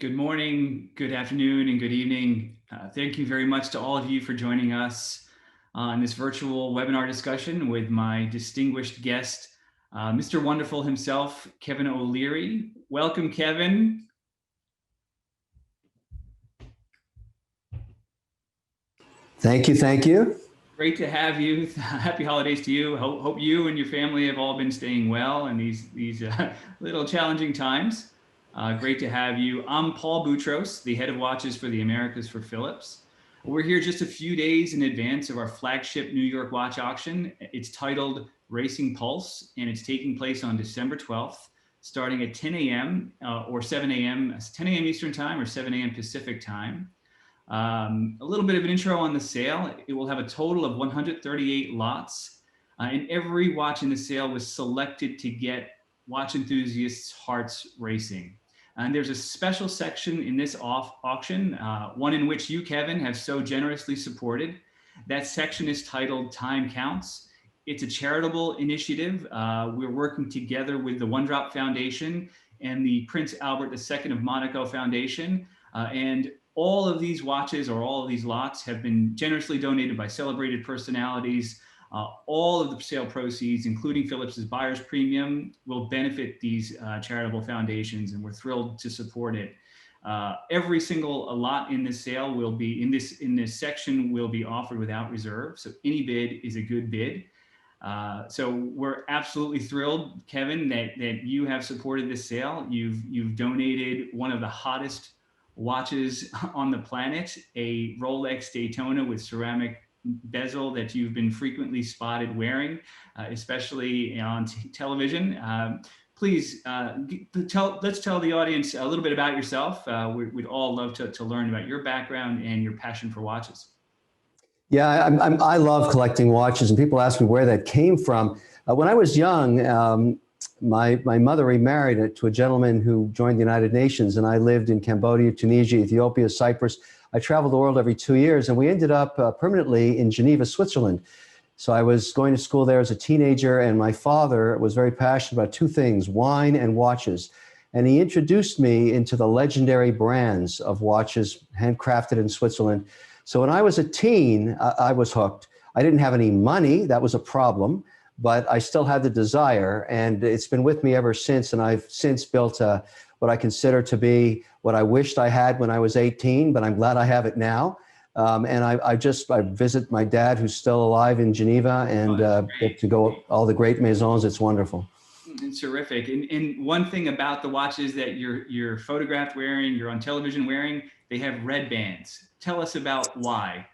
Good morning, good afternoon, and good evening. Thank you very much to all of you for joining us on this virtual webinar discussion with my distinguished guest, Mr. Wonderful himself, Kevin O'Leary. Welcome, Kevin. Thank you, thank you. Great to have you. Happy holidays to you. Hope you and your family have all been staying well in these little challenging times. Great to have you. I'm Paul Boutros, the head of watches for the Americas for Philips. We're here just a few days in advance of our flagship New York watch auction. It's titled Racing Pulse, and it's taking place on December 12th, starting at 10 a.m. Or 7 a.m., 10 a.m. Eastern time or 7 a.m. Pacific time. A little bit of an intro on the sale. It will have a total of 138 lots, and every watch in the sale was selected to get watch enthusiasts' hearts racing. And there's a special section in this auction, one in which you, Kevin, have so generously supported. That section is titled Time Counts. It's a charitable initiative. We're working together with the One Drop Foundation and the Prince Albert II of Monaco Foundation. And all of these watches or all of these lots have been generously donated by celebrated personalities. All of the sale proceeds, including Philips's buyer's premium, will benefit these charitable foundations, and we're thrilled to support it. Every single lot in this sale will be in this section will be offered without reserve. So any bid is a good bid. So we're absolutely thrilled, Kevin, that you have supported this sale. You've donated one of the hottest watches on the planet, a Rolex Daytona with ceramic bezel that you've been frequently spotted wearing, especially on television. Please, let's tell the audience a little bit about yourself. We'd all love to learn about your background and your passion for watches. Yeah, I love collecting watches, and people ask me where that came from. When I was young, my mother remarried to a gentleman who joined the United Nations, and I lived in Cambodia, Tunisia, Ethiopia, Cyprus. I traveled the world every 2 years, and we ended up permanently in Geneva, Switzerland. So I was going to school there as a teenager, and my father was very passionate about two things, wine and watches. And he introduced me into the legendary brands of watches handcrafted in Switzerland. So when I was a teen, I was hooked. I didn't have any money. That was a problem. But I still had the desire, and it's been with me ever since. And I've since built what I consider to be what I wished I had when I was 18, but I'm glad I have it now. And I visit my dad, who's still alive in Geneva, and get to go all the great maisons. It's wonderful. It's terrific. And one thing about the watches that you're photographed wearing, you're on television wearing, they have red bands. Tell us about why.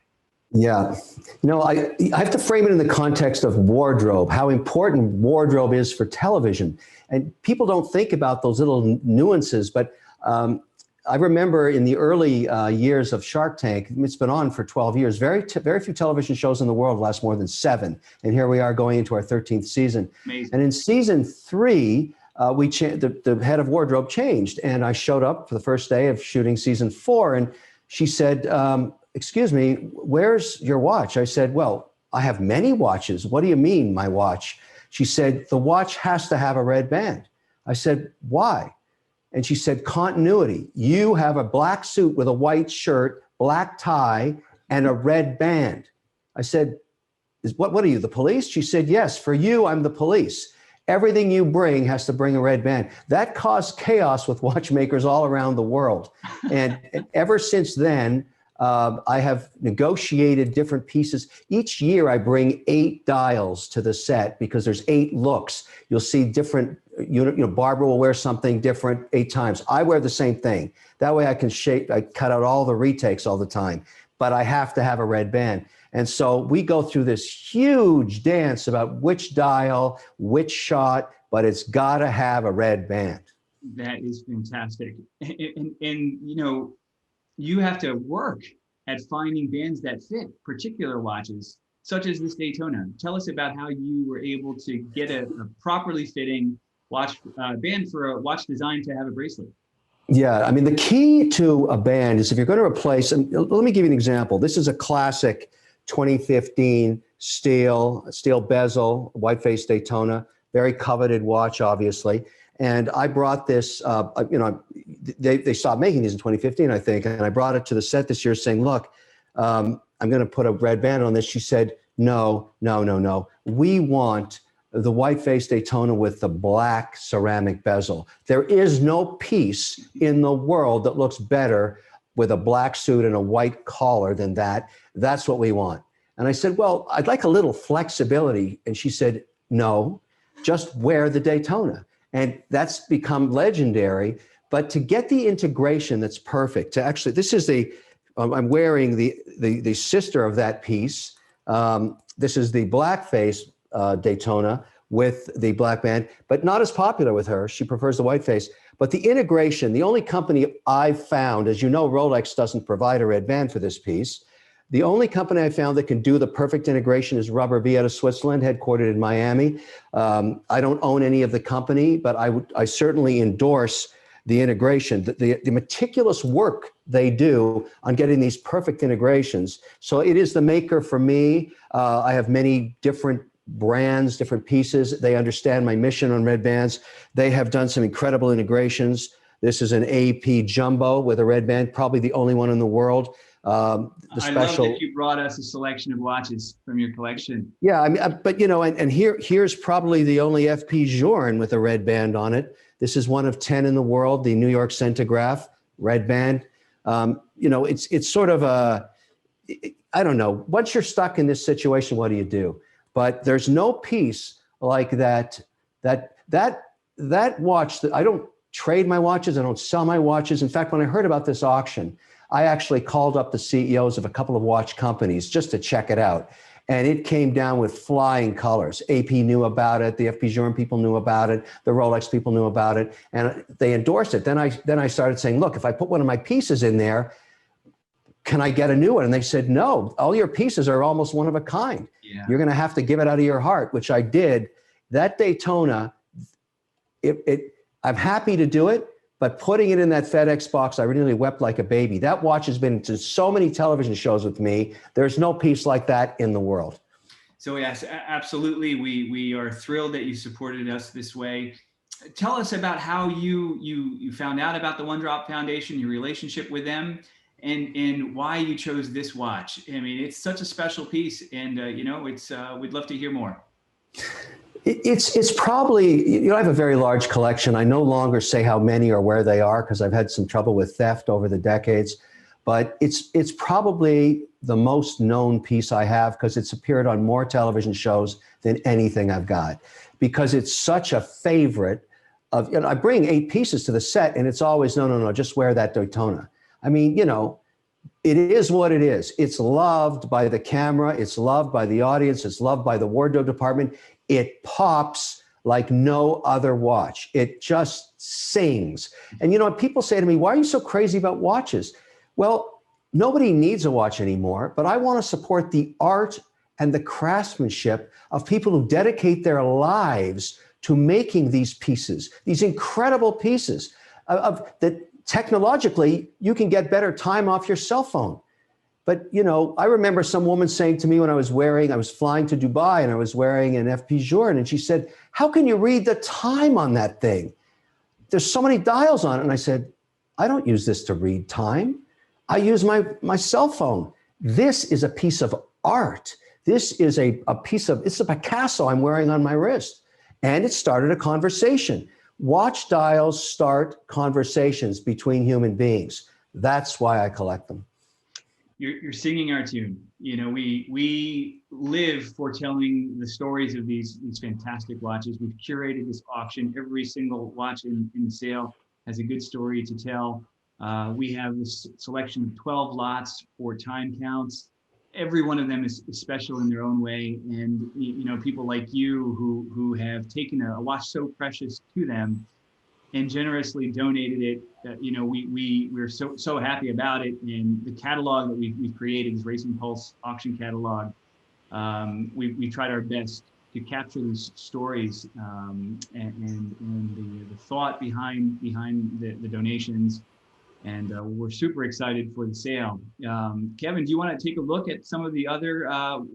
Yeah, you know, I have to frame it in the context of wardrobe, how important wardrobe is for television. And people don't think about those little nuances, but I remember in the early years of Shark Tank, it's been on for 12 years, very few television shows in the world last more than 7. And here we are going into our 13th season. Amazing. And in season 3, the head of wardrobe changed. And I showed up for the first day of shooting season 4, and she said, excuse me, where's your watch? I said, well, I have many watches. What do you mean, my watch? She said, the watch has to have a red band. I said, why? And she said, continuity. You have a black suit with a white shirt, black tie, and a red band. I said, what are you, the police? She said, yes, for you, I'm the police. Everything you bring has to bring a red band. That caused chaos with watchmakers all around the world. And ever since then, I have negotiated different pieces. Each year I bring 8 dials to the set because there's 8 looks. You'll see different, Barbara will wear something different 8 times. I wear the same thing. That way I can I cut out all the retakes all the time, but I have to have a red band. And so we go through this huge dance about which dial, which shot, but it's gotta have a red band. That is fantastic. And you have to work at finding bands that fit particular watches, such as this Daytona. Tell us about how you were able to get a properly fitting watch band for a watch designed to have a bracelet. Yeah, I mean, the key to a band is if you're going to replace, and let me give you an example. This is a classic 2015 steel bezel, white face Daytona, very coveted watch, obviously. And I brought this, they stopped making these in 2015, I think. And I brought it to the set this year saying, look, I'm going to put a red band on this. She said, no, no, no, no. We want the white face Daytona with the black ceramic bezel. There is no piece in the world that looks better with a black suit and a white collar than that. That's what we want. And I said, well, I'd like a little flexibility. And she said, no, just wear the Daytona. And that's become legendary. But to get the integration that's perfect, to actually, this is I'm wearing the sister of that piece. This is the blackface Daytona with the black band, but not as popular with her. She prefers the white face. But the integration, the only company I've found, as you know, Rolex doesn't provide a red band for this piece. The only company I found that can do the perfect integration is Rubber B out of Switzerland, headquartered in Miami. I don't own any of the company, but I certainly endorse the integration, the meticulous work they do on getting these perfect integrations. So it is the maker for me. I have many different brands, different pieces. They understand my mission on red bands. They have done some incredible integrations. This is an AP Jumbo with a red band, probably the only one in the world. I love that you brought us a selection of watches from your collection. Yeah, I mean, but you know, and here's probably the only FP Journe with a red band on it. This is one of 10 in the world, the New York Centigraph red band. You know, it's sort of I don't know. Once you're stuck in this situation, what do you do? But there's no piece like that watch. That I don't trade my watches. I don't sell my watches. In fact, when I heard about this auction, I actually called up the CEOs of a couple of watch companies just to check it out. And it came down with flying colors. AP knew about it. The FP Journe people knew about it. The Rolex people knew about it. And they endorsed it. Then I started saying, look, if I put one of my pieces in there, can I get a new one? And they said, no, all your pieces are almost one of a kind. Yeah. You're going to have to give it out of your heart, which I did. That Daytona, I'm happy to do it. But putting it in that FedEx box, I really wept like a baby. That watch has been to so many television shows with me. There's no piece like that in the world. So yes, absolutely. We are thrilled that you supported us this way. Tell us about how you found out about the One Drop Foundation, your relationship with them, and why you chose this watch. I mean, it's such a special piece, and you know, we'd love to hear more. It's probably, you know, I have a very large collection. I no longer say how many or where they are because I've had some trouble with theft over the decades, but it's probably the most known piece I have because it's appeared on more television shows than anything I've got, because it's such a favorite of, you know, I bring 8 pieces to the set and it's always, no, just wear that Daytona. I mean, you know, it is what it is. It's loved by the camera. It's loved by the audience. It's loved by the wardrobe department. It pops like no other watch. It just sings. And you know, people say to me, why are you so crazy about watches? Well, nobody needs a watch anymore, but I want to support the art and the craftsmanship of people who dedicate their lives to making these pieces, these incredible pieces that technologically you can get better time off your cell phone. But, you know, I remember some woman saying to me when I was flying to Dubai and I was wearing an FP Journe, and she said, how can you read the time on that thing? There's so many dials on it. And I said, I don't use this to read time. I use my cell phone. This is a piece of art. This is a piece of, it's a Picasso I'm wearing on my wrist. And it started a conversation. Watch dials start conversations between human beings. That's why I collect them. You're singing our tune. You know, we live for telling the stories of these fantastic watches. We've curated this auction. Every single watch in the sale has a good story to tell. We have this selection of 12 lots for time counts. Every one of them is special in their own way. And, you know, people like you who have taken a watch so precious to them and generously donated it. You know, we're so happy about it. And the catalog that we've created is Racing Pulse auction catalog. We tried our best to capture these stories and the thought behind the donations. and we're super excited for the sale. Kevin, do you want to take a look at some of the other?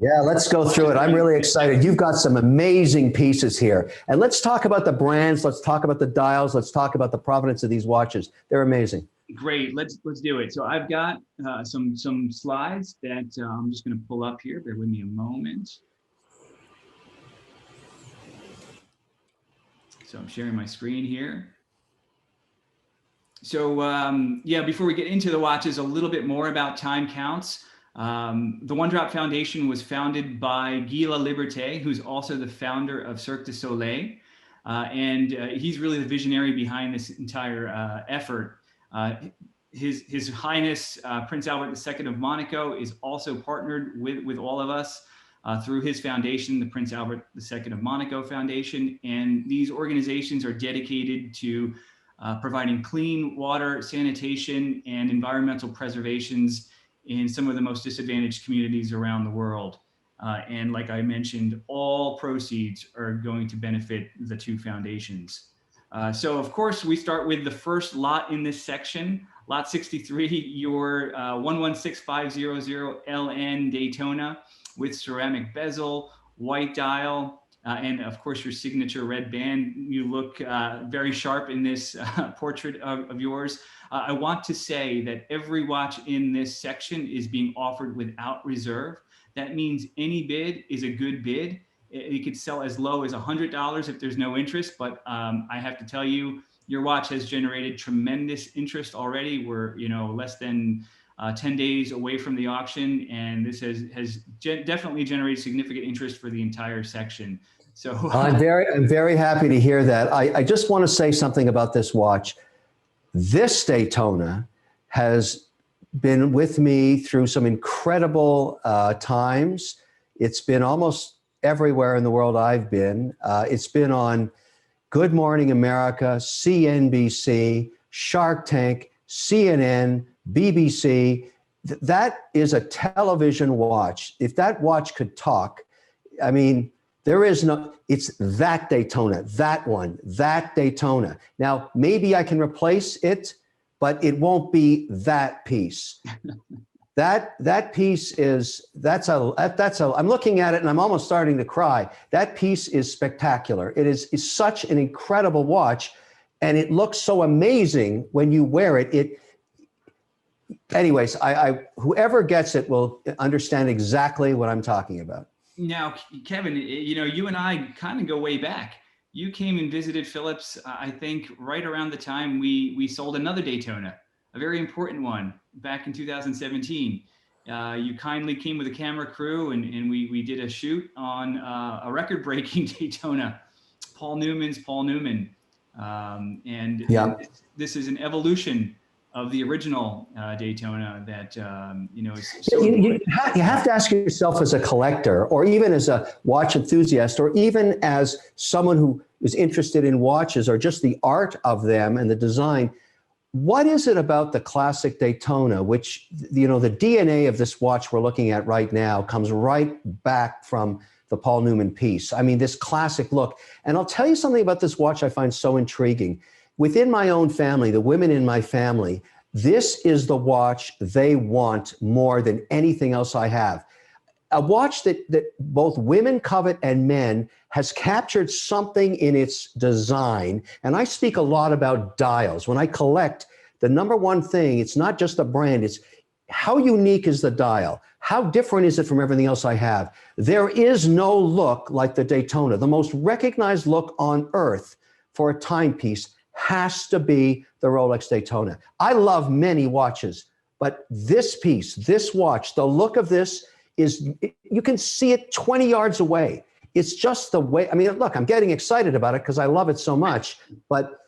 Yeah, let's go through it. I'm really excited. You've got some amazing pieces here. And let's talk about the brands. Let's talk about the dials. Let's talk about the provenance of these watches. They're amazing. Great, let's do it. So I've got some slides that I'm just going to pull up here. Bear with me a moment. So I'm sharing my screen here. So yeah, before we get into the watches, a little bit more about Time Counts. The One Drop Foundation was founded by Guy Laliberté, who's also the founder of Cirque du Soleil. And he's really the visionary behind this entire effort. His Highness Prince Albert II of Monaco is also partnered with all of us through his foundation, the Prince Albert II of Monaco Foundation. And these organizations are dedicated to providing clean water, sanitation, and environmental preservations in some of the most disadvantaged communities around the world. And like I mentioned, all proceeds are going to benefit the two foundations. So of course, we start with the first lot in this section, lot 63, your 116500 LN Daytona with ceramic bezel, white dial, and of course your signature red band. You look very sharp in this portrait of yours. I want to say that every watch in this section is being offered without reserve. That means any bid is a good bid. It could sell as low as $100 if there's no interest, but I have to tell you, your watch has generated tremendous interest already. We're less than 10 days away from the auction, and this has definitely generated significant interest for the entire section. So I'm very happy to hear that. I just want to say something about this watch. This Daytona has been with me through some incredible times. It's been almost everywhere in the world I've been. It's been on Good Morning America, CNBC, Shark Tank, CNN, BBC. That is a television watch. If that watch could talk, I mean, there is no, it's that Daytona, that one, that Daytona. Now, maybe I can replace it, but it won't be that piece. That piece is, I'm looking at it and I'm almost starting to cry. That piece is spectacular. It is such an incredible watch, and it looks so amazing when you wear it. Anyways, whoever gets it will understand exactly what I'm talking about. Now, Kevin, you and I kind of go way back. You came and visited Phillips, I think, right around the time we sold another Daytona, a very important one, back in 2017. You kindly came with a camera crew, and we did a shoot on a record-breaking Daytona, Paul Newman's Paul Newman. And yeah. This is an evolution of the original Daytona that, is so you have to ask yourself, as a collector, or even as a watch enthusiast, or even as someone who is interested in watches or just the art of them and the design, what is it about the classic Daytona, which, the DNA of this watch we're looking at right now comes right back from the Paul Newman piece. I mean, this classic look. And I'll tell you something about this watch I find so intriguing. Within my own family, the women in my family, this is the watch they want more than anything else I have. A watch that both women covet and men, has captured something in its design. And I speak a lot about dials. When I collect, the number one thing, it's not just the brand, it's how unique is the dial? How different is it from everything else I have? There is no look like the Daytona. The most recognized look on earth for a timepiece has to be the Rolex Daytona. I love many watches, but this piece, this watch, the look of this is, you can see it 20 yards away. It's just the way, I mean, look, I'm getting excited about it because I love it so much, but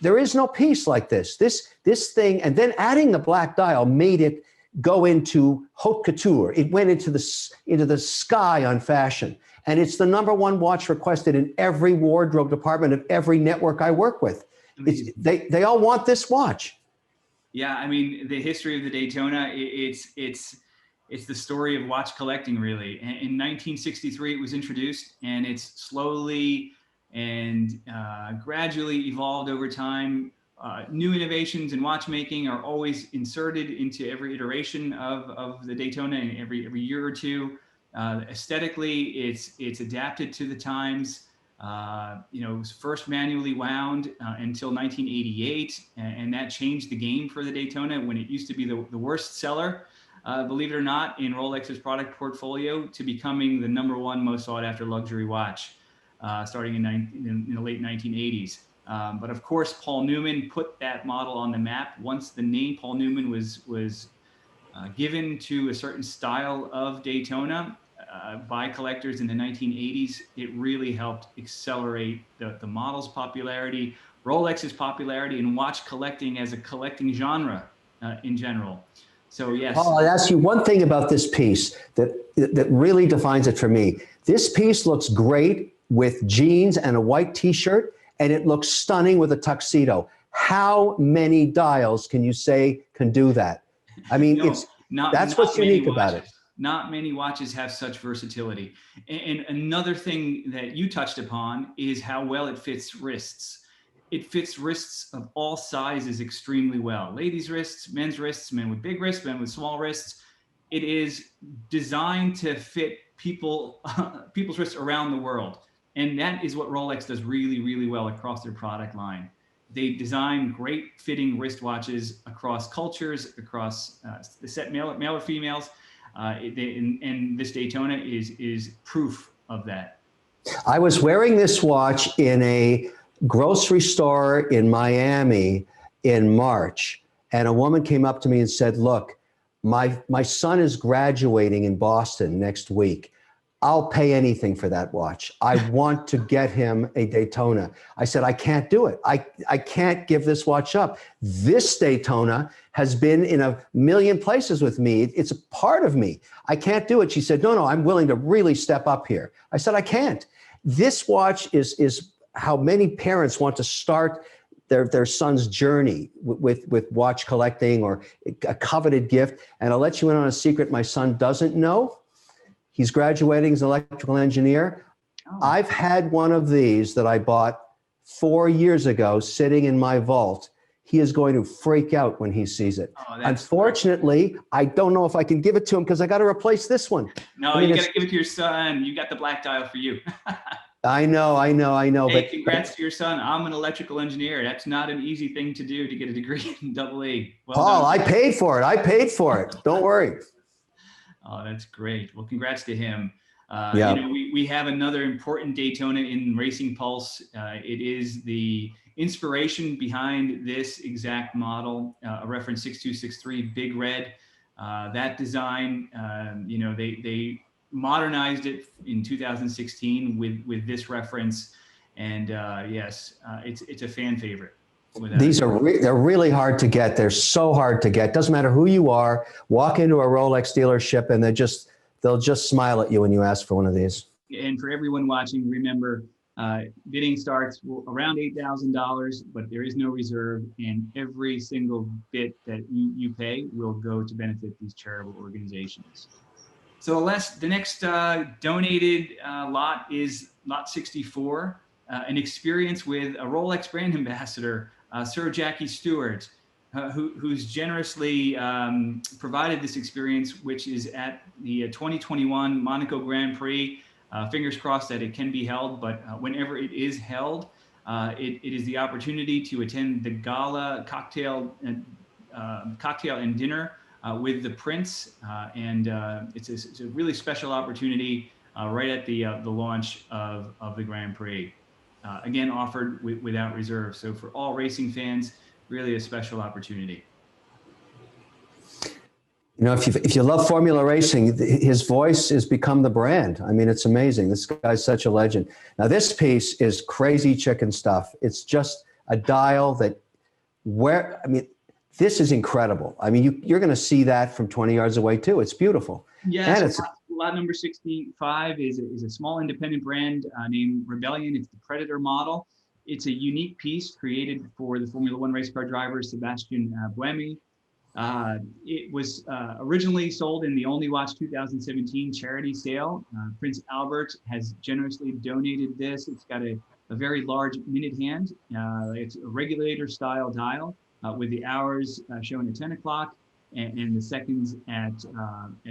there is no piece like this. This thing, and then adding the black dial made it go into haute couture. It went into the sky on fashion. And it's the number one watch requested in every wardrobe department of every network I work with. They all want this watch. Yeah, I mean, the history of the Daytona, it's the story of watch collecting, really. In 1963, it was introduced, and it's slowly and gradually evolved over time. new innovations in watchmaking are always inserted into every iteration of the Daytona, and every year or two. Aesthetically, it's adapted to the times. It was first manually wound until 1988, and that changed the game for the Daytona when it used to be the worst seller, believe it or not, in Rolex's product portfolio, to becoming the #1 most sought after luxury watch, starting in the late 1980s. But of course, Paul Newman put that model on the map. Once the name Paul Newman was given to a certain style of Daytona by collectors in the 1980s, it really helped accelerate the model's popularity, Rolex's popularity, and watch collecting as a collecting genre in general. So yes. Paul, I'd ask you one thing about this piece that really defines it for me. This piece looks great with jeans and a white t-shirt, and it looks stunning with a tuxedo. How many dials can you say can do that? I mean, that's what's unique about it. Not many watches have such versatility. And another thing that you touched upon is how well it fits wrists. It fits wrists of all sizes extremely well. Ladies' wrists, men with big wrists, men with small wrists. It is designed to fit people's wrists around the world. And that is what Rolex does really, really well across their product line. They design great fitting wristwatches across cultures, across the set male or females. And this Daytona is proof of that. I was wearing this watch in a grocery store in Miami in March, and a woman came up to me and said, look, my son is graduating in Boston next week. I'll pay anything for that watch. I want to get him a Daytona. I said, I can't do it. I can't give this watch up. This Daytona has been in a million places with me. It's a part of me. I can't do it. She said, no, I'm willing to really step up here. I said, I can't. This watch is how many parents want to start their son's journey with watch collecting, or a coveted gift. And I'll let you in on a secret my son doesn't know. He's graduating as an electrical engineer. Oh. I've had one of these that I bought 4 years ago sitting in my vault. He is going to freak out when he sees it. Oh, unfortunately, great. I don't know if I can give it to him because I got to replace this one. No, you got to give it to your son. You got the black dial for you. I know. Hey, congrats to your son. I'm an electrical engineer. That's not an easy thing to do, to get a degree in AA. Well Paul, done. I paid for it. Don't worry. Oh, that's great. Well, congrats to him. Yeah. We have another important Daytona in Racing Pulse. It is the inspiration behind this exact model, a reference 6263 Big Red. That design, they modernized it in 2016 with this reference, and yes, it's a fan favorite. These they're really hard to get. They're so hard to get. Doesn't matter who you are. Walk into a Rolex dealership and they'll just smile at you when you ask for one of these. And for everyone watching, remember, bidding starts around $8,000, but there is no reserve, and every single bit that you pay will go to benefit these charitable organizations. So the next donated lot is lot 64, an experience with a Rolex brand ambassador, Sir Jackie Stewart, who's generously provided this experience, which is at the 2021 Monaco Grand Prix. Fingers crossed that it can be held, but whenever it is held, it is the opportunity to attend the gala cocktail and dinner with the Prince, and it's a really special opportunity right at the launch of the Grand Prix. Again, offered without reserve. So for all racing fans, really a special opportunity. You know, if you love Formula Racing, his voice has become the brand. I mean, it's amazing. This guy's such a legend. Now, this piece is crazy chicken stuff. It's just a dial this is incredible. I mean, you're going to see that from 20 yards away too. It's beautiful. Yeah, and lot number 65 is a small independent brand named Rebellion. It's the Predator model. It's a unique piece created for the Formula One race car driver, Sebastian Buemi. It was originally sold in the Only Watch 2017 charity sale. Prince Albert has generously donated this. It's got a a very large minute hand. It's a regulator style dial with the hours showing at 10 o'clock and the seconds at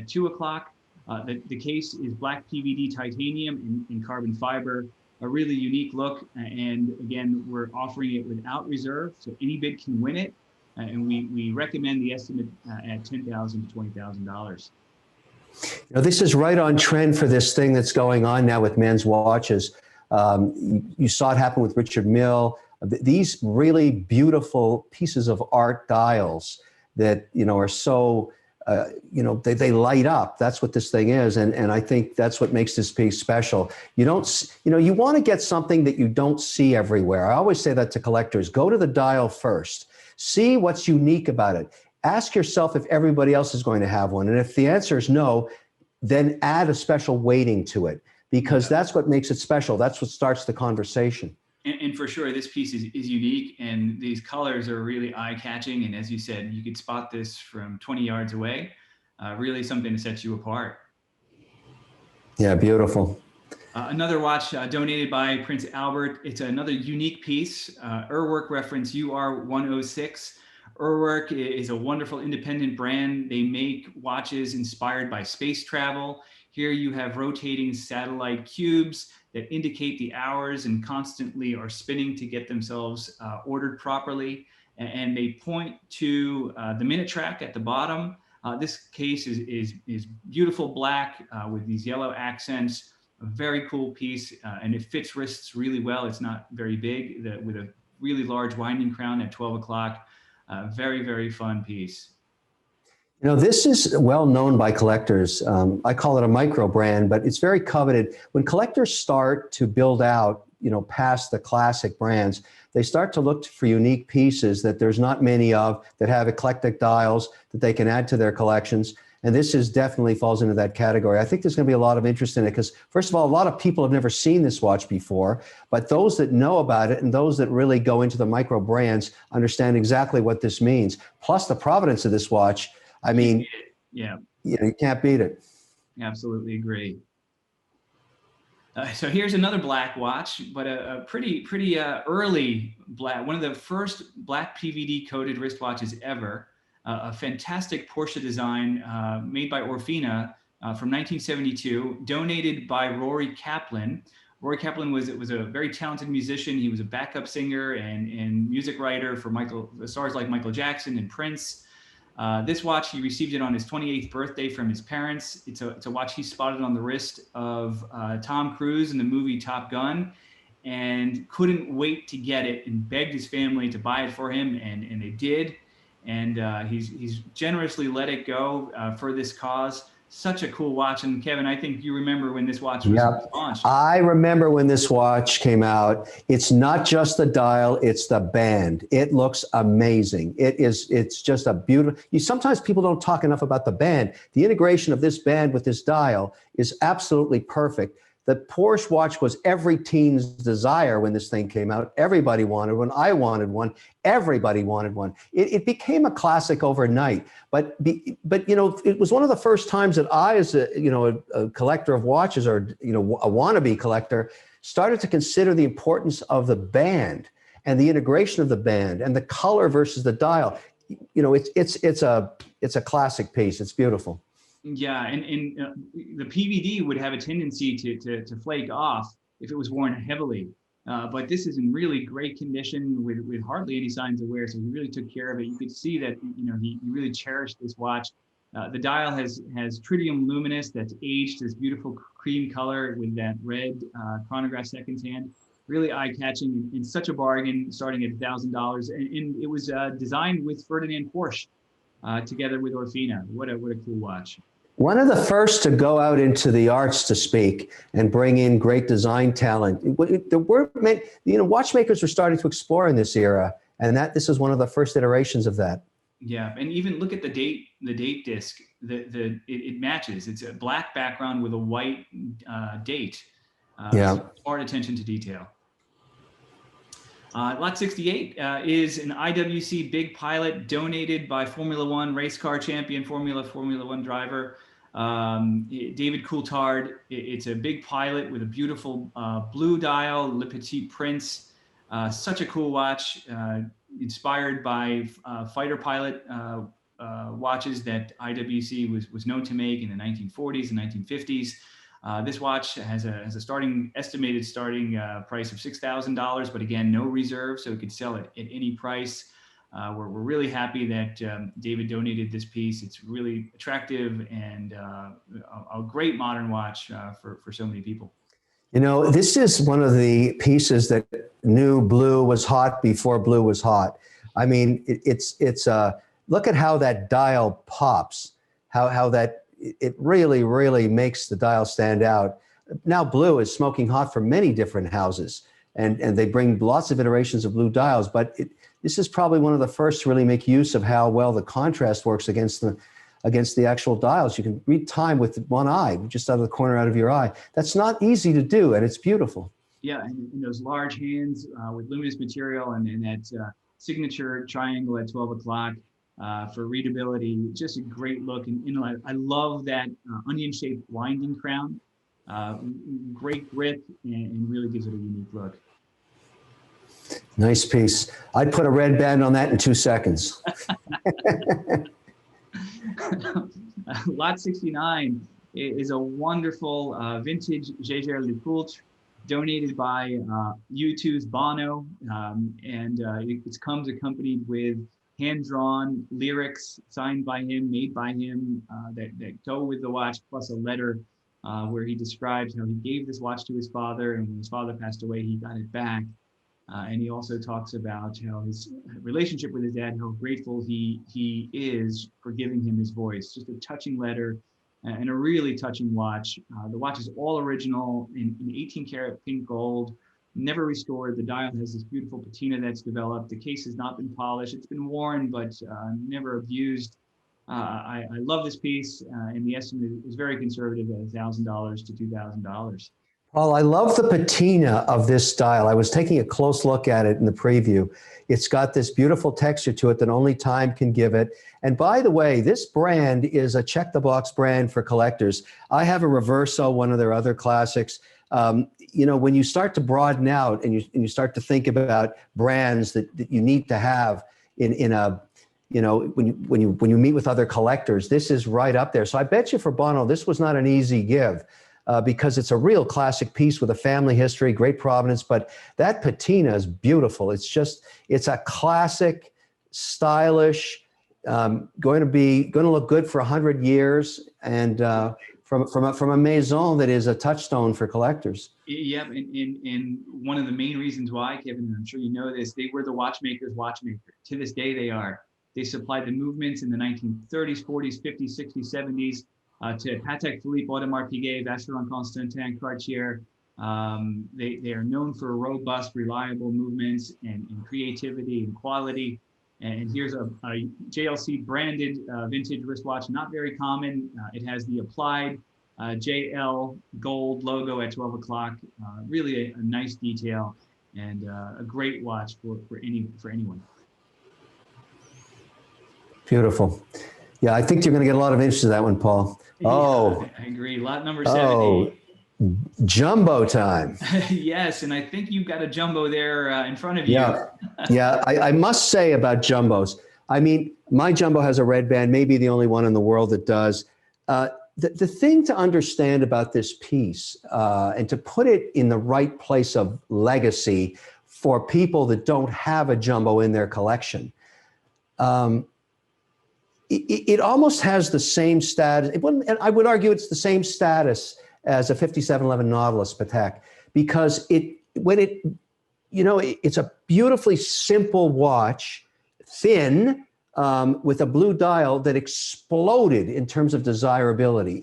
2 o'clock. The case is black PVD titanium in carbon fiber, a really unique look. And again, we're offering it without reserve, so any bid can win it. And we recommend the estimate at $10,000 to $20,000. You know, this is right on trend for this thing that's going on now with men's watches. You saw it happen with Richard Mille. These really beautiful pieces of art dials that, you know, are so, you know, they light up. That's what this thing is. And I think that's what makes this piece special. You don't, you know, you want to get something that you don't see everywhere. I always say that to collectors. Go to the dial first. See what's unique about it. Ask yourself if everybody else is going to have one. And if the answer is no, then add a special weighting to it, because that's what makes it special. That's what starts the conversation. And for sure, this piece is unique, and these colors are really eye-catching. And as you said, you could spot this from 20 yards away. Really something to set you apart. Yeah, beautiful. Another watch donated by Prince Albert. It's another unique piece, Urwerk reference UR106. Urwerk is a wonderful independent brand. They make watches inspired by space travel. Here you have rotating satellite cubes that indicate the hours and constantly are spinning to get themselves ordered properly. And they point to the minute track at the bottom. This case is beautiful black with these yellow accents. A very cool piece, and it fits wrists really well. It's not very big, with a really large winding crown at 12 o'clock. Very, very fun piece. You know, this is well known by collectors. I call it a micro brand, but it's very coveted. When collectors start to build out, you know, past the classic brands, they start to look for unique pieces that there's not many of, that have eclectic dials that they can add to their collections. And this is definitely falls into that category. I think there's going to be a lot of interest in it because, first of all, a lot of people have never seen this watch before, but those that know about it and those that really go into the micro brands understand exactly what this means. Plus the provenance of this watch. I mean, yeah, you know, you can't beat it. Absolutely agree. So here's another black watch, but a pretty early black, one of the first black PVD coated wristwatches ever. A fantastic Porsche design made by Orfina from 1972, donated by Rory Kaplan. Rory Kaplan was a very talented musician. He was a backup singer and music writer for stars like Michael Jackson and Prince. This watch, he received it on his 28th birthday from his parents. It's a watch he spotted on the wrist of Tom Cruise in the movie Top Gun, and couldn't wait to get it and begged his family to buy it for him, and they did. And he's generously let it go for this cause. Such a cool watch. And Kevin, I think you remember when this watch was launched. I remember when this watch came out. It's not just the dial, it's the band. It looks amazing. It's just a beautiful, sometimes people don't talk enough about the band. The integration of this band with this dial is absolutely perfect. The Porsche watch was every teen's desire when this thing came out. Everybody wanted one. I wanted one. Everybody wanted one. It became a classic overnight. But you know, it was one of the first times that I, as a collector of watches, or a wannabe collector, started to consider the importance of the band and the integration of the band and the color versus the dial. You know, it's a classic piece. It's beautiful. Yeah, and the PVD would have a tendency to flake off if it was worn heavily. But this is in really great condition with hardly any signs of wear. So he really took care of it. You could see that, you know, he really cherished this watch. The dial has tritium luminous that's aged this beautiful cream color with that red chronograph seconds hand. Really eye-catching and such a bargain, starting at $1,000. And it was designed with Ferdinand Porsche together with Orfina. What a cool watch. One of the first to go out into the arts to speak and bring in great design talent. Watchmakers were starting to explore in this era, and this is one of the first iterations of that. Yeah, and even look at the date disc. It matches. It's a black background with a white date. Smart attention to detail. Lot 68 is an IWC Big Pilot donated by Formula One race car champion, Formula One driver David Coulthard. It's a big pilot with a beautiful blue dial, Le Petit Prince. Such a cool watch, inspired by fighter pilot watches that IWC was known to make in the 1940s and 1950s. This watch has a estimated starting price of $6,000, but again, no reserve, so it could sell at any price. We're really happy that David donated this piece. It's really attractive and a great modern watch for so many people. You know, this is one of the pieces that knew blue was hot before blue was hot. I mean, it's look at how that dial pops, how that it really makes the dial stand out. Now blue is smoking hot for many different houses, and they bring lots of iterations of blue dials, but this is probably one of the first to really make use of how well the contrast works against the actual dials. You can read time with one eye, just out of the corner out of your eye. That's not easy to do, and it's beautiful. Yeah, and those large hands with luminous material and that signature triangle at 12 o'clock for readability, just a great look. And I love that onion-shaped winding crown. Great grip and really gives it a unique look. Nice piece. I'd put a red band on that in 2 seconds. Lot 69 is a wonderful vintage Jaeger LeCoultre donated by U2's Bono, and it comes accompanied with hand-drawn lyrics signed by him, made by him, that go with the watch, plus a letter where he describes how he gave this watch to his father, and when his father passed away, he got it back. And he also talks about how his relationship with his dad, how grateful he is for giving him his voice. Just a touching letter and a really touching watch. The watch is all original in 18 karat pink gold, never restored. The dial has this beautiful patina that's developed. The case has not been polished. It's been worn, but never abused. I love this piece, and the estimate is very conservative at $1,000 to $2,000. Paul, I love the patina of this dial. I was taking a close look at it in the preview. It's got this beautiful texture to it that only time can give it. And by the way, this brand is a check-the-box brand for collectors. I have a Reverso, one of their other classics. You know, when you start to broaden out and you start to think about brands that you need to have in a, you know, when you meet with other collectors, this is right up there. So I bet you for Bono, this was not an easy give. Because it's a real classic piece with a family history, great provenance, but that patina is beautiful. It's a classic, stylish, going to look good for 100 years, and from a maison that is a touchstone for collectors. Yeah, and one of the main reasons why, Kevin, and I'm sure you know this, they were the watchmaker's watchmaker. To this day, they are. They supplied the movements in the 1930s, 40s, 50s, 60s, 70s. To Patek Philippe, Audemars Piguet, Vacheron Constantin, Cartier. They are known for robust, reliable movements and creativity and quality. And here's a JLC branded vintage wristwatch, not very common. It has the applied JL gold logo at 12 o'clock. Really a nice detail and a great watch for anyone. Beautiful. Yeah, I think you're going to get a lot of interest in that one, Paul. Yeah, I agree. Lot number 70. Jumbo time. Yes, and I think you've got a jumbo there in front of you. Yeah. I must say about jumbos. I mean, my jumbo has a red band, maybe the only one in the world that does. The thing to understand about this piece and to put it in the right place of legacy for people that don't have a jumbo in their collection. It almost has the same status. And I would argue it's the same status as a 5711 Nautilus Patek, because it's a beautifully simple watch, thin, with a blue dial that exploded in terms of desirability.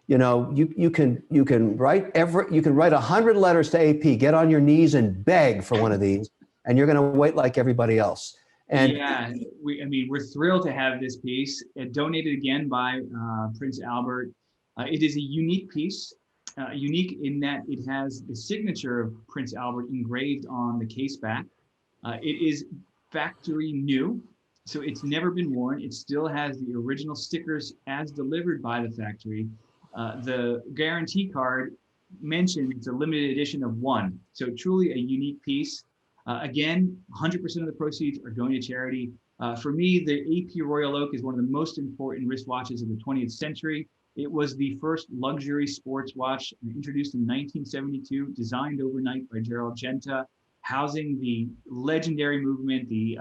You can write 100 letters to AP, get on your knees and beg for one of these, and you're going to wait like everybody else. And yeah, we're thrilled to have this piece donated again by Prince Albert. It is a unique piece, unique in that it has the signature of Prince Albert engraved on the case back. It is factory new, So it's never been worn. It still has the original stickers as delivered by the factory. The guarantee card mentions it's a limited edition of one. So truly a unique piece. Again, 100% of the proceeds are going to charity. For me, the AP Royal Oak is one of the most important wristwatches of the 20th century. It was the first luxury sports watch introduced in 1972, designed overnight by Gerald Genta, housing the legendary movement, the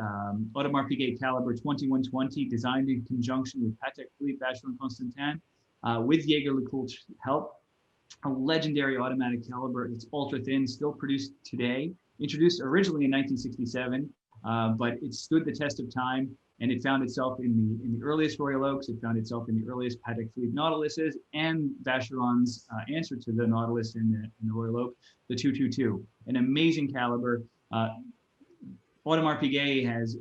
Audemars Piguet Caliber 2120, designed in conjunction with Patek Philippe Vacheron Constantin, with Jaeger-LeCoultre's help. A legendary automatic caliber that's ultra thin, still produced today. Introduced originally in 1967, but it stood the test of time, and it found itself in the earliest Royal Oaks. It found itself in the earliest Patek Philippe Nautiluses and Vacheron's answer to the Nautilus in the Royal Oak, the 222. An amazing caliber. Audemars Piguet has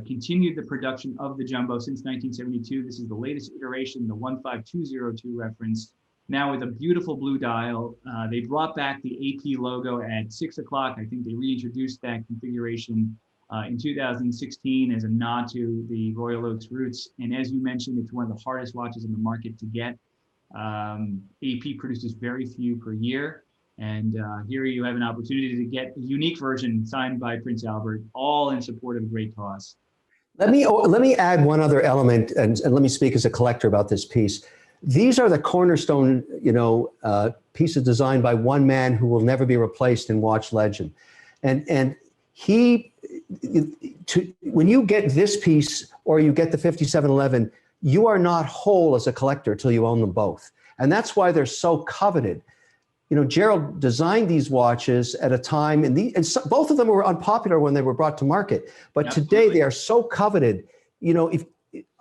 continued the production of the jumbo since 1972. This is the latest iteration, the 15202 reference. Now with a beautiful blue dial. They brought back the AP logo at 6 o'clock. I think they reintroduced that configuration in 2016 as a nod to the Royal Oaks roots. And as you mentioned, it's one of the hardest watches in the market to get. AP produces very few per year. And here you have an opportunity to get a unique version signed by Prince Albert, all in support of a great cause. Let me add one other element, and let me speak as a collector about this piece. These are the cornerstone, pieces designed by one man who will never be replaced in watch legend. And when you get this piece or you get the 5711, you are not whole as a collector till you own them both. And that's why they're so coveted. Gerald designed these watches at a time, and both of them were unpopular when they were brought to market. But Absolutely. Today they are so coveted. If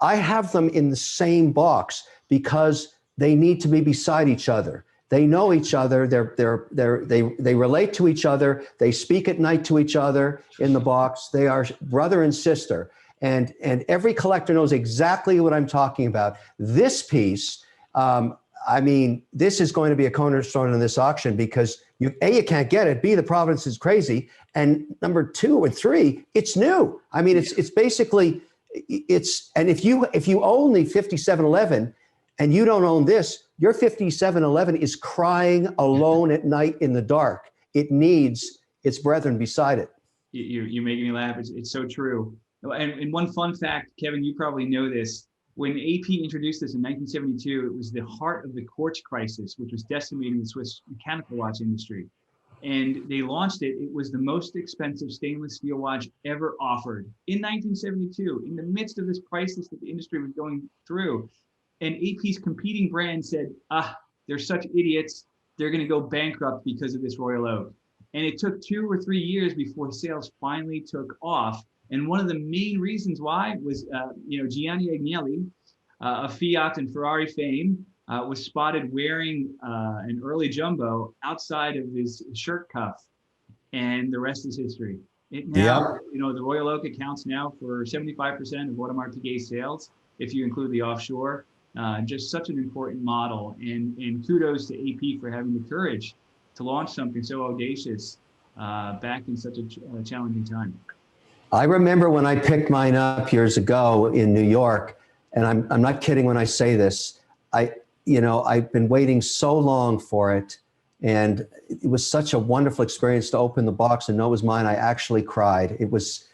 I have them in the same box because they need to be beside each other. They know each other. They relate to each other. They speak at night to each other in the box. They are brother and sister. And every collector knows exactly what I'm talking about. This piece, this is going to be a cornerstone in this auction because you can't get it. B, the provenance is crazy. And number 2 and 3, it's new. It's basically, and if you own the 5711 and you don't own this, your 5711 is crying alone at night in the dark. It needs its brethren beside it. You're making me laugh. It's so true. And one fun fact, Kevin, you probably know this. When AP introduced this in 1972, it was the heart of the quartz crisis, which was decimating the Swiss mechanical watch industry. And they launched it. It was the most expensive stainless steel watch ever offered in 1972, in the midst of this crisis that the industry was going through. And AP's competing brand said, they're such idiots. They're going to go bankrupt because of this Royal Oak. And it took 2 or 3 years before sales finally took off. And one of the main reasons why was, Gianni Agnelli, of Fiat and Ferrari fame, was spotted wearing an early jumbo outside of his shirt cuff, and the rest is history. The Royal Oak accounts now for 75% of Audemars Piguet sales, if you include the offshore. Just such an important model, and kudos to AP for having the courage to launch something so audacious back in such a challenging time. I remember when I picked mine up years ago in New York, and I'm not kidding when I say this. I've been waiting so long for it, and it was such a wonderful experience to open the box and know it was mine. I actually cried. It was,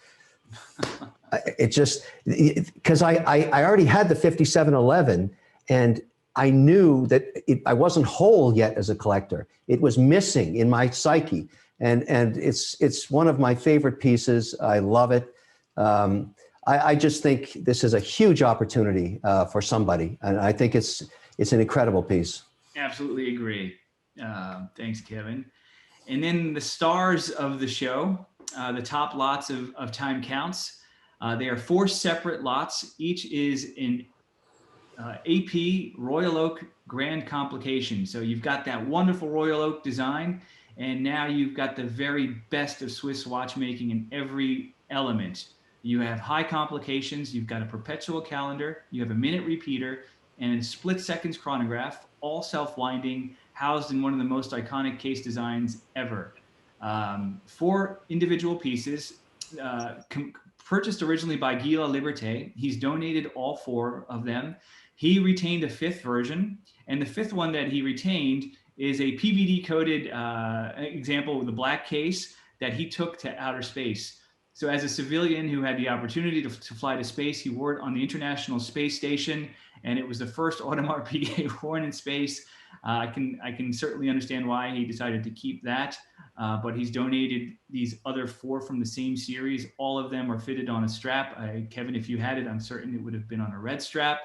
because I already had the 5711, and I knew that I wasn't whole yet as a collector. It was missing in my psyche. And it's one of my favorite pieces. I love it. I just think this is a huge opportunity for somebody, and I think it's an incredible piece. Absolutely agree. Thanks, Kevin. And then the stars of the show, the top lots of Time Counts. They are 4 separate lots. Each is an AP Royal Oak Grand Complication. So you've got that wonderful Royal Oak design, and now you've got the very best of Swiss watchmaking in every element. You have high complications, you've got a perpetual calendar, you have a minute repeater, and a split seconds chronograph, all self-winding, housed in one of the most iconic case designs ever. 4 individual pieces, purchased originally by Guy Liberté. He's donated all 4 of them. He retained a 5th version, and the 5th one that he retained is a PVD coated example with a black case that he took to outer space. So as a civilian who had the opportunity to fly to space, he wore it on the International Space Station, and it was the first Audemars Piguet worn in space. I can certainly understand why he decided to keep that, but he's donated these other 4 from the same series. All of them are fitted on a strap. Kevin, if you had it, I'm certain it would have been on a red strap.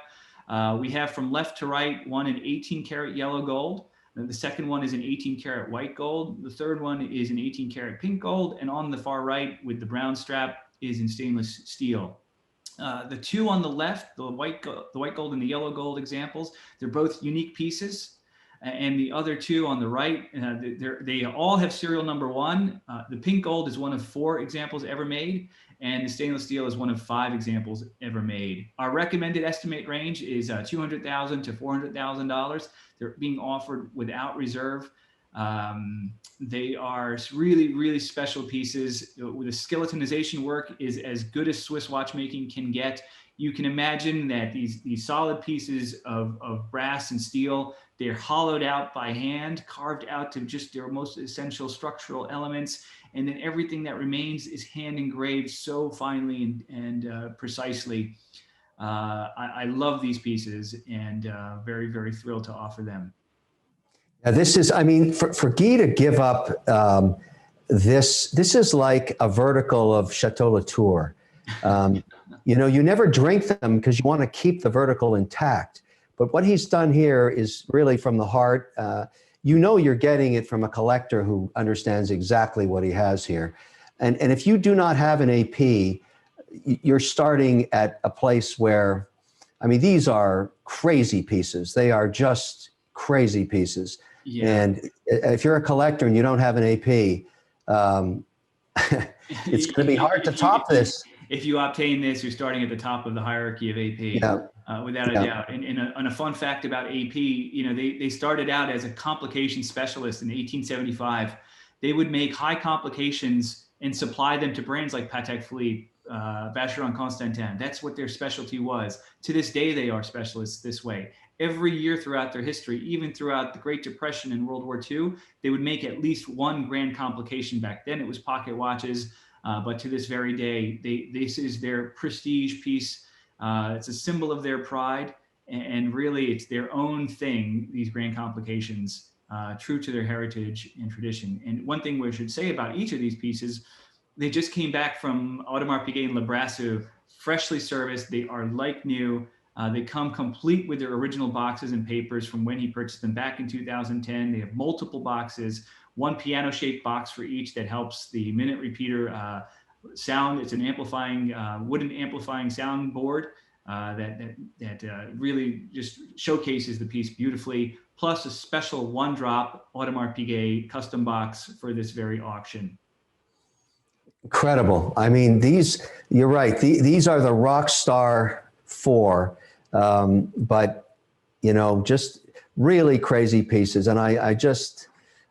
We have from left to right, one in 18 karat yellow gold. The second one is an 18 karat white gold. The third one is an 18 karat pink gold. And on the far right with the brown strap is in stainless steel. The 2 on the left, the white gold and the yellow gold examples, they're both unique pieces. And the other 2 on the right, they all have serial number 1. The pink gold is one of 4 examples ever made, and the stainless steel is one of 5 examples ever made. Our recommended estimate range is $200,000 to $400,000. They're being offered without reserve. They are really, really special pieces. The skeletonization work is as good as Swiss watchmaking can get. You can imagine that these solid pieces of brass and steel, they're hollowed out by hand, carved out to just their most essential structural elements. And then everything that remains is hand engraved so finely and precisely. I love these pieces, and very, very thrilled to offer them. Now this is, I mean, for Guy to give up this is like a vertical of Chateau Latour. You know, you never drink them because you want to keep the vertical intact. But what he's done here is really from the heart. You know you're getting it from a collector who understands exactly what he has here. And if you do not have an AP, you're starting at a place where, I mean, these are crazy pieces. They are just crazy pieces. Yeah. And if you're a collector and you don't have an AP, it's going to be hard to top this. If you obtain this, you're starting at the top of the hierarchy of AP, without a doubt. And a fun fact about AP, you know, they started out as a complication specialist in 1875. They would make high complications and supply them to brands like Patek Philippe, Vacheron Constantin. That's what their specialty was. To this day, they are specialists this way. Every year throughout their history, even throughout the Great Depression and World War II, they would make at least one grand complication. Back then, it was pocket watches. But to this very day, this is their prestige piece. It's a symbol of their pride, and really it's their own thing, these grand complications, true to their heritage and tradition. And one thing we should say about each of these pieces, they just came back from Audemars Piguet and Le Brassus, freshly serviced. They are like new. They come complete with their original boxes and papers from when he purchased them back in 2010. They have multiple boxes, one piano-shaped box for each that helps the minute repeater sound. It's an amplifying, wooden amplifying sound board that really just showcases the piece beautifully, plus a special one-drop Audemars Piguet custom box for this very auction. Incredible. I mean, you're right. These are the rock star 4, but, you know, just really crazy pieces. And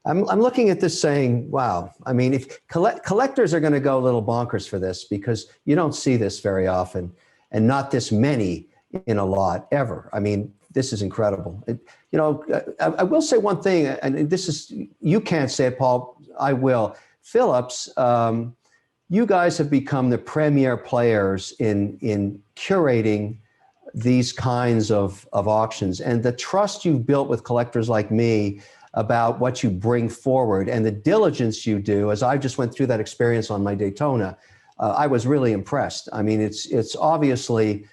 I'm looking at this saying, wow. I mean, if collectors are going to go a little bonkers for this, because you don't see this very often, and not this many in a lot ever. I mean, this is incredible. You know, I will say one thing, and this is, you can't say it, Paul, I will. Phillips, you guys have become the premier players in curating these kinds of auctions, and the trust you've built with collectors like me about what you bring forward and the diligence you do. As I just went through that experience on my Daytona, I was really impressed. I mean, it's obviously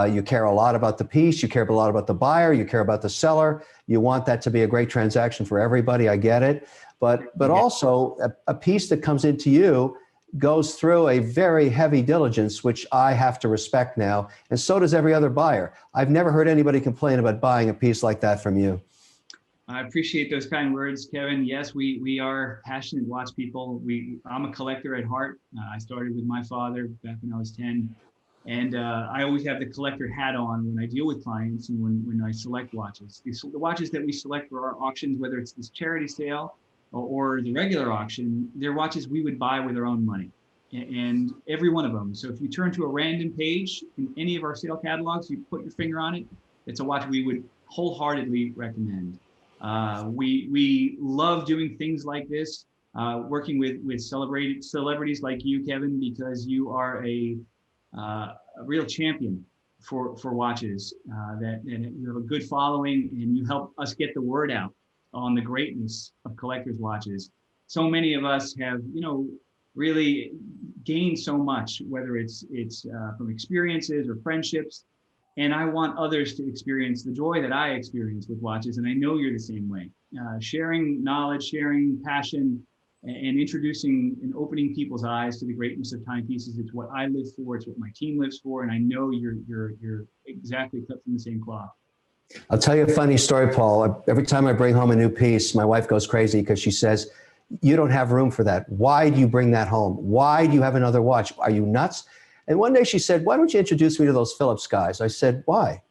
you care a lot about the piece, you care a lot about the buyer, you care about the seller. You want that to be a great transaction for everybody. I get it, but also a piece that comes into you goes through a very heavy diligence, which I have to respect now, and so does every other buyer. I've never heard anybody complain about buying a piece like that from you. I appreciate those kind words, Kevin. Yes, we are passionate watch people. I'm a collector at heart. I started with my father back when I was 10. And I always have the collector hat on when I deal with clients and when I select watches. The watches that we select for our auctions, whether it's this charity sale or the regular auction, they're watches we would buy with our own money. and every one of them. So if you turn to a random page in any of our sale catalogs, you put your finger on it, it's a watch we would wholeheartedly recommend. We love doing things like this, working with celebrities like you, Kevin, because you are a real champion for watches. That and you have a good following, and you help us get the word out on the greatness of collectors' watches. So many of us have, really gained so much, whether it's from experiences or friendships. And I want others to experience the joy that I experience with watches. And I know you're the same way. Sharing knowledge, sharing passion, and introducing and opening people's eyes to the greatness of timepieces. It's what I live for. It's what my team lives for. And I know you're exactly cut from the same cloth. I'll tell you a funny story, Paul. Every time I bring home a new piece, my wife goes crazy because she says, "You don't have room for that. Why do you bring that home? Why do you have another watch? Are you nuts?" And one day she said, "Why don't you introduce me to those Phillips guys?" I said, "Why?"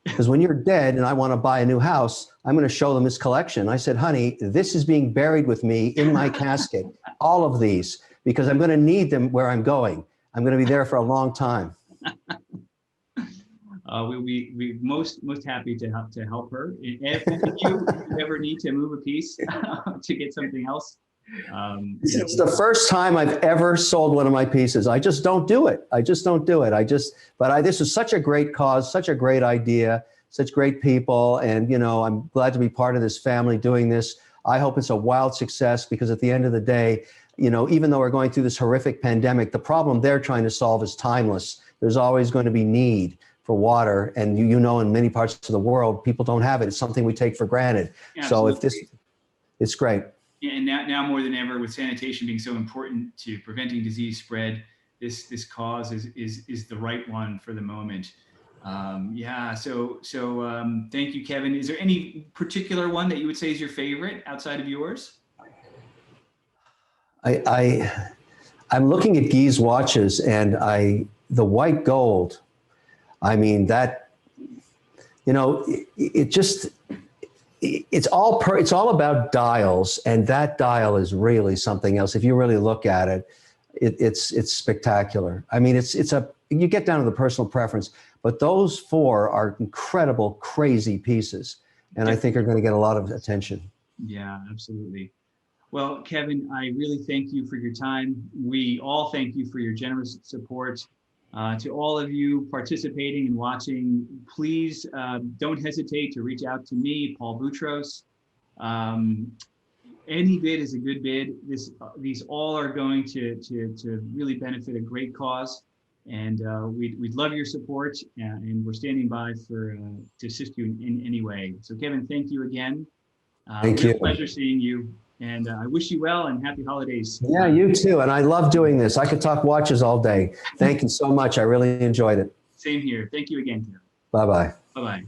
Because when you're dead and I want to buy a new house, I'm going to show them this collection. I said, "Honey, this is being buried with me in my casket, all of these, because I'm going to need them where I'm going. I'm going to be there for a long time." We most happy to help her. If you ever need to move a piece to get something else. It's the first time I've ever sold one of my pieces. I just don't do it. This is such a great cause, such a great idea, such great people. And, I'm glad to be part of this family doing this. I hope it's a wild success, because at the end of the day, even though we're going through this horrific pandemic, the problem they're trying to solve is timeless. There's always going to be need for water. And in many parts of the world, people don't have it. It's something we take for granted. Absolutely. So it's great. And now more than ever, with sanitation being so important to preventing disease spread, this cause is the right one for the moment. So thank you, Kevin. Is there any particular one that you would say is your favorite outside of yours? I'm looking at Guy's watches, and the white gold. I mean, that, it's all about dials, and that dial is really something else. If you really look at it, it's spectacular. I mean, you get down to the personal preference, but those four are incredible, crazy pieces, and I think are going to get a lot of attention. Yeah, absolutely. Well, Kevin, I really thank you for your time. We all thank you for your generous support. To all of you participating and watching, please don't hesitate to reach out to me, Paul Boutros. Any bid is a good bid. These all are going to really benefit a great cause, and we'd love your support, and we're standing by to assist you in any way. So, Kevin, thank you again. Thank you. Pleasure seeing you. And I wish you well and happy holidays. Yeah, you too. And I love doing this. I could talk watches all day. Thank you so much. I really enjoyed it. Same here. Thank you again, Kevin. Bye-bye. Bye-bye.